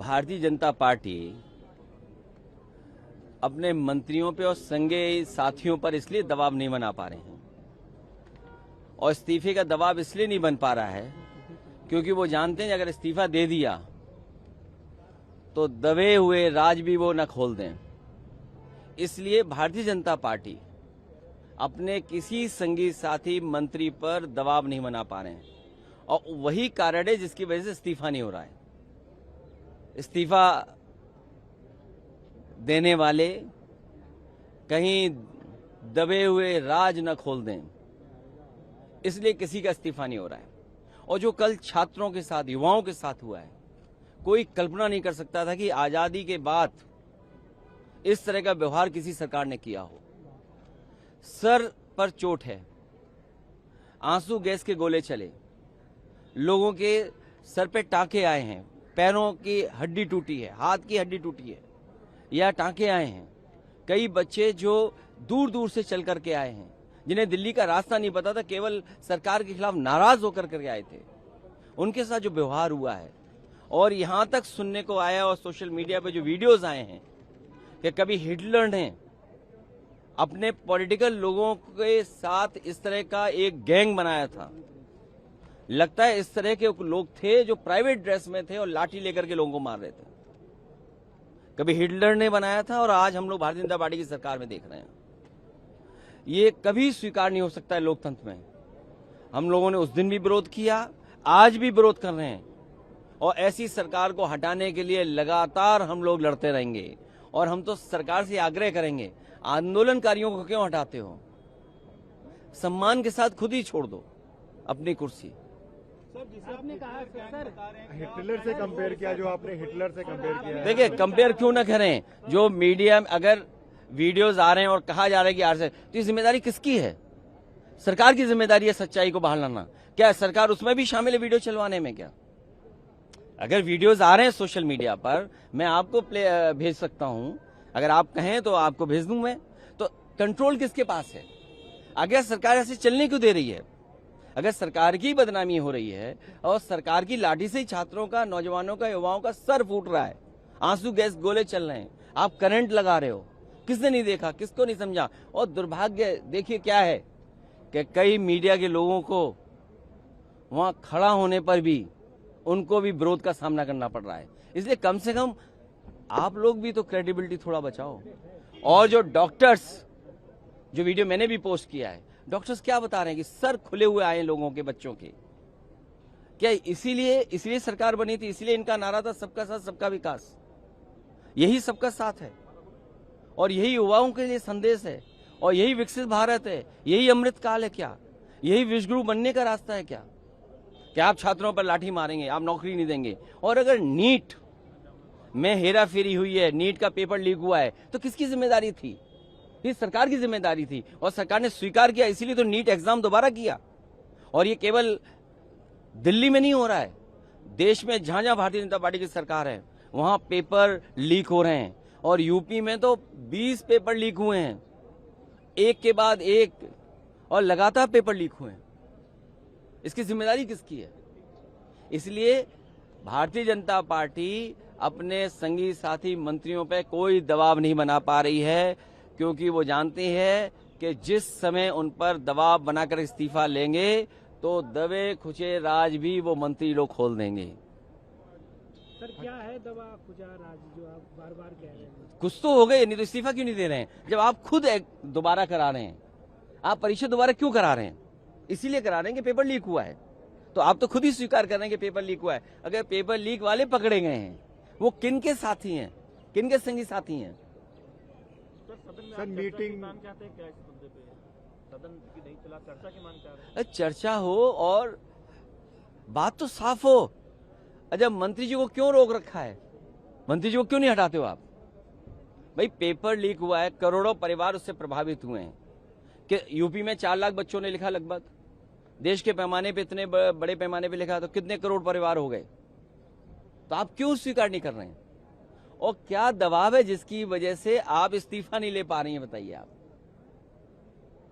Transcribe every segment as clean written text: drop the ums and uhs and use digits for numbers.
Bharatiya Janata party अपने मंत्रियों पे और संगे साथियों पर इसलिए दबाव नहीं बना पा रहे हैं और इस्तीफे का दबाव इसलिए नहीं बन पा रहा है क्योंकि वो जानते हैं अगर इस्तीफा दे दिया तो दबे हुए राज भी वो न खोल दें। इसलिए भारतीय जनता पार्टी अपने किसी संगी साथी मंत्री पर दबाव नहीं बना पा रहे हैं और वही कारण है जिसकी वजह से इस्तीफा नहीं हो रहा है। इस्तीफा देने वाले कहीं दबे हुए राज न खोल दें, इसलिए किसी का इस्तीफा नहीं हो रहा है। और जो कल छात्रों के साथ, युवाओं के साथ हुआ है, कोई कल्पना नहीं कर सकता था कि आजादी के बाद इस तरह का व्यवहार किसी सरकार ने किया हो। सर पर चोट है, आंसू गैस के गोले चले, लोगों के सर पे टांके आए हैं, पैरों की हड्डी टूटी है, हाथ की हड्डी टूटी है या टांके आए हैं। कई बच्चे जो दूर दूर से चल करके आए हैं, जिन्हें दिल्ली का रास्ता नहीं पता था, केवल सरकार के खिलाफ नाराज होकर के आए थे, उनके साथ जो व्यवहार हुआ है। और यहां तक सुनने को आया और सोशल मीडिया पे जो वीडियोस आए हैं कि कभी हिटलर ने अपने पॉलिटिकल लोगों के साथ इस तरह का एक गैंग बनाया था। लगता है इस तरह के लोग थे जो प्राइवेट ड्रेस में थे और लाठी लेकर के लोगों को मार रहे थे। कभी हिटलर ने बनाया था और आज हम लोग भारतीय जनता पार्टी की सरकार में देख रहे हैं। ये कभी स्वीकार नहीं हो सकता है लोकतंत्र में। हम लोगों ने उस दिन भी विरोध किया, आज भी विरोध कर रहे हैं और ऐसी सरकार को हटाने के लिए लगातार हम लोग लड़ते रहेंगे। और हम तो सरकार से आग्रह करेंगे, आंदोलनकारियों को क्यों हटाते हो? सम्मान के साथ खुद ही छोड़ दो अपनी कुर्सी। आपने कहा सर हिटलर से कंपेयर किया, जो आपने हिटलर से कंपेयर किया। देखिए, कंपेयर क्यों ना करें? जो मीडिया में अगर वीडियोस आ रहे हैं और कहा जा रहा है कि आरएसएस, तो ये जिम्मेदारी किसकी है? सरकार की जिम्मेदारी है सच्चाई को बाहर लाना। क्या सरकार उसमें भी शामिल है वीडियो चलवाने में? क्या अगर वीडियोस आ रहे हैं सोशल मीडिया पर, मैं आपको भेज सकता हूं, अगर आप कहें तो आपको भेज दूं मैं। तो कंट्रोल किसके पास है? अगर सरकार ऐसे चलने क्यों दे रही है? अगर सरकार की बदनामी हो रही है और सरकार की लाठी से ही छात्रों का, नौजवानों का, युवाओं का सर फूट रहा है, आंसू गैस गोले चल रहे हैं, आप करंट लगा रहे हो, किसने नहीं देखा, किसको नहीं समझा? और दुर्भाग्य देखिए क्या है कि कई मीडिया के लोगों को वहां खड़ा होने पर भी उनको भी विरोध का सामना करना पड़ रहा है। इसलिए कम से कम आप लोग भी तो क्रेडिबिलिटी थोड़ा बचाओ। और जो डॉक्टर्स, जो वीडियो मैंने भी पोस्ट किया है, डॉक्टर्स क्या बता रहे हैं कि सर खुले हुए आए लोगों के, बच्चों के। क्या इसीलिए सरकार बनी थी? इसलिए इनका नारा था सबका साथ सबका विकास। यही सबका साथ है और यही युवाओं के लिए संदेश है और यही विकसित भारत है, यही अमृत काल है। क्या यही विश्वगुरु बनने का रास्ता है? क्या आप छात्रों पर लाठी मारेंगे, आप नौकरी नहीं देंगे? और अगर नीट में हेरा फेरी हुई है, नीट का पेपर लीक हुआ है, तो किसकी जिम्मेदारी थी? ये सरकार की जिम्मेदारी थी और सरकार ने स्वीकार किया, इसीलिए तो नीट एग्जाम दोबारा किया। और ये केवल दिल्ली में नहीं हो रहा है, देश में जहां जहां भारतीय जनता पार्टी की सरकार है वहां पेपर लीक हो रहे हैं। और यूपी में तो 20 पेपर लीक हुए हैं, एक के बाद एक, और लगातार पेपर लीक हुए हैं। इसकी जिम्मेदारी किसकी है? इसलिए भारतीय जनता पार्टी अपने संगी साथी मंत्रियों पर कोई दबाव नहीं बना पा रही है, क्योंकि वो जानती है कि जिस समय उन पर दबाव बनाकर इस्तीफा लेंगे तो दबे खुचे राज भी वो मंत्री लोग खोल देंगे। सर क्या है दबा खुचा राज जो आप बार बार कह रहे हैं? कुछ तो हो गए, नहीं तो इस्तीफा क्यों नहीं दे रहे हैं? जब आप खुद दोबारा करा रहे हैं, आप परीक्षा दोबारा क्यों करा रहे हैं? इसीलिए करा रहे हैं कि पेपर लीक हुआ है। तो आप तो खुद ही स्वीकार कर रहे हैं कि पेपर लीक हुआ है। अगर पेपर लीक वाले पकड़े गए हैं, वो किन के साथी हैं, किन के संगी साथी हैं? सर मीटिंग सदन की नहीं चला, चर्चा की मांग कर रहे हैं। चर्चा हो और बात तो साफ हो। अच्छा, मंत्री जी को क्यों रोक रखा है? मंत्री जी को क्यों नहीं हटाते हो आप? भाई पेपर लीक हुआ है, करोड़ों परिवार उससे प्रभावित हुए हैं। कि यूपी में 4 लाख बच्चों ने लिखा, लगभग देश के पैमाने पे, इतने बड़े पैमाने पे लिखा, तो कितने करोड़ परिवार हो गए? तो आप क्यों स्वीकार नहीं कर रहे हैं? और क्या दबाव है जिसकी वजह से आप इस्तीफा नहीं ले पा रही हैं? बताइए।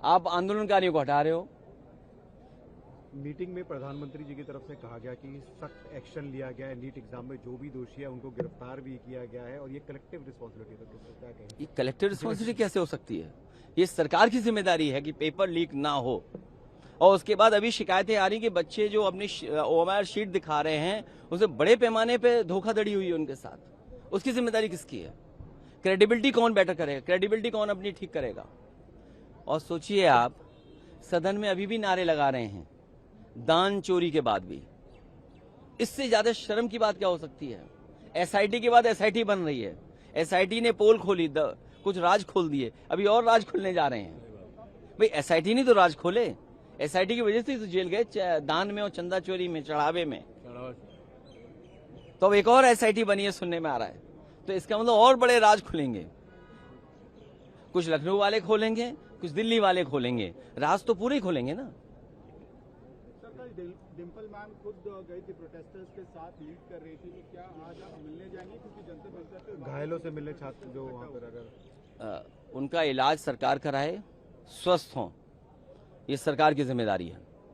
आप आंदोलनकारियों को हटा रहे हो, मीटिंग में प्रधानमंत्री जी की तरफ से कहा गया कि सख्त एक्शन लिया गया है, नीट एग्जाम में जो भी दोषी है उनको गिरफ्तार भी किया गया है और ये कलेक्टिव रिस्पॉन्सिबिलिटी है, तो क्या कहेंगे? ये कलेक्टिव रिस्पॉन्सिबिलिटी कैसे हो सकती है? ये सरकार की जिम्मेदारी है कि पेपर लीक ना हो। और उसके बाद अभी शिकायतें आ रही कि बच्चे जो अपनी ओएमआर शीट दिखा रहे हैं उसे बड़े पैमाने पे धोखाधड़ी हुई है उनके साथ, उसकी जिम्मेदारी किसकी है? क्रेडिबिलिटी कौन बेटर करेगा? क्रेडिबिलिटी कौन अपनी ठीक करेगा? और सोचिए आप, सदन में अभी भी नारे लगा रहे हैं दान चोरी के बाद भी। इससे ज्यादा शर्म की बात क्या हो सकती है? एसआईटी के बाद एसआईटी बन रही है, एसआईटी ने पोल खोली, कुछ राज खोल दिए, अभी और राज खोलने जा रहे हैं। भाई एसआईटी नहीं तो राज खोले, एसआईटी की वजह से ही तो जेल गए, दान में और चंदा चोरी में, चढ़ावे में। तो अब एक और एसआईटी बनी है, सुनने में आ रहा है, तो इसका मतलब और बड़े राज खुलेंगे। कुछ लखनऊ वाले खोलेंगे, कुछ दिल्ली वाले खोलेंगे, राज तो पूरे ही खोलेंगे ना। सर कल डिम्पल मैम खुद गई थी प्रोटेस्टर्स के साथ, लीड कर रही थी, तो क्या आज आप मिलने जाएंगे? क्योंकि जनता मिलकर घायलों से मिले छात्र जो वहाँ पर, अगर उनका इलाज सरकार कराए, स्वस्थ हों, ये सरकार की जिम्मेदारी है।